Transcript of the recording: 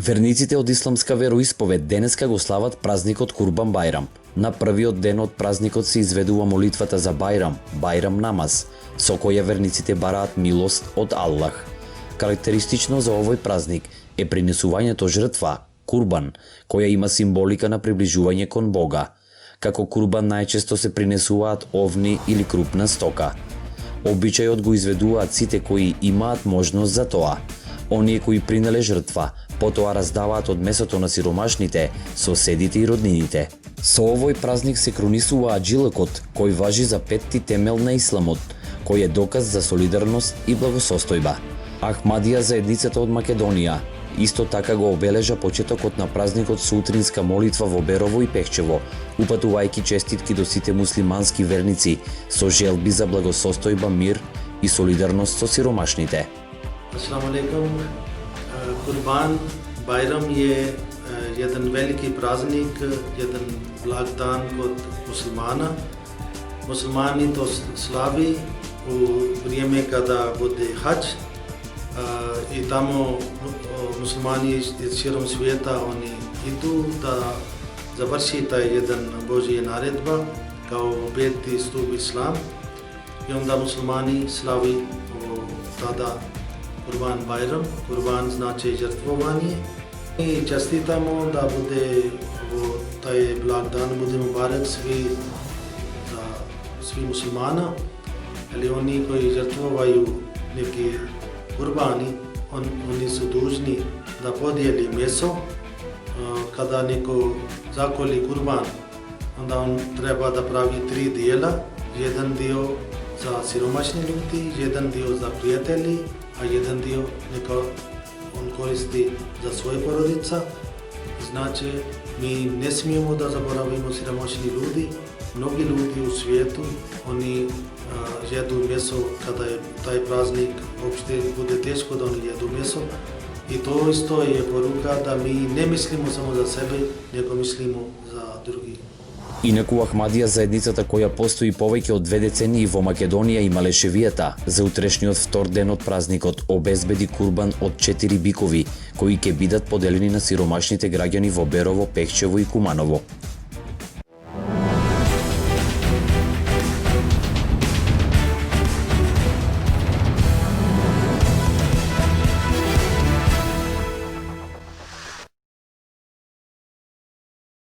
Верниците од исламска вероисповед денеска го слават празникот Курбан Бајрам. На првиот ден од празникот се изведува молитвата за Бајрам, Бајрам намаз, со која верниците бараат милост од Аллах. Карактеристично за овој празник е принесувањето жртва, курбан, која има символика на приближување кон Бога. Како курбан најчесто се принесуваат овни или крупна стока. Обичајот го изведуваат сите кои имаат можност за тоа. Оние кои принеле жртва, потоа раздаваат од месото на сиромашните, соседите и роднините. Со овој празник се кронисува аджилъкот, кој важи за петти темел на исламот, кој е доказ за солидарност и благосостојба. Ахмадија заедницата од Македонија исто така го обележа почетокот на празникот со утринска молитва во Берово и Пехчево, упатувајќи честитки до сите муслимански верници со желби за благосостојба, мир и солидарност со сиромашните. Assalamu alaikum. Kurban Bajram je jedan veliki praznik, jedan blagdan kod muslimana. Muslimani to slavi u vrijeme kada bude hađ i tamo muslimani iz širom svijeta oni idu da završi taj jedan Božja naredba kao peti stup islam i onda muslimani slavi tada Kurban Bajram. Kurban znači žrtvovanje. I čestitamo da bude taj blagdan, budemo barek svi muslimana, ali oni koji žrtvovaju neki kurbani, oni su dužni da podijeli meso. Kada neko zakoli kurban, onda on treba da pravi 3 dijela, jedan dio za siromašni ljudi, jedan dio za prijatelji, a jedan dio neka on koristi za svoje porodica. Znači, mi ne smijemo da zaboravimo siromašni ljudi. Mnogi ljudi u svijetu, oni jedu meso kada je taj praznik, uopšte bude teško da oni jedu meso. I to isto je poruka da mi ne mislimo samo za sebe, nego mislimo za drugi. Инаку Ахмадија заедницата која постои повеќе од 2 децении во Македонија и Малешевијата за утрешниот втор ден од празникот обезбеди курбан од 4 бикови кои ќе бидат поделени на сиромашните граѓани во Берово, Пехчево и Куманово.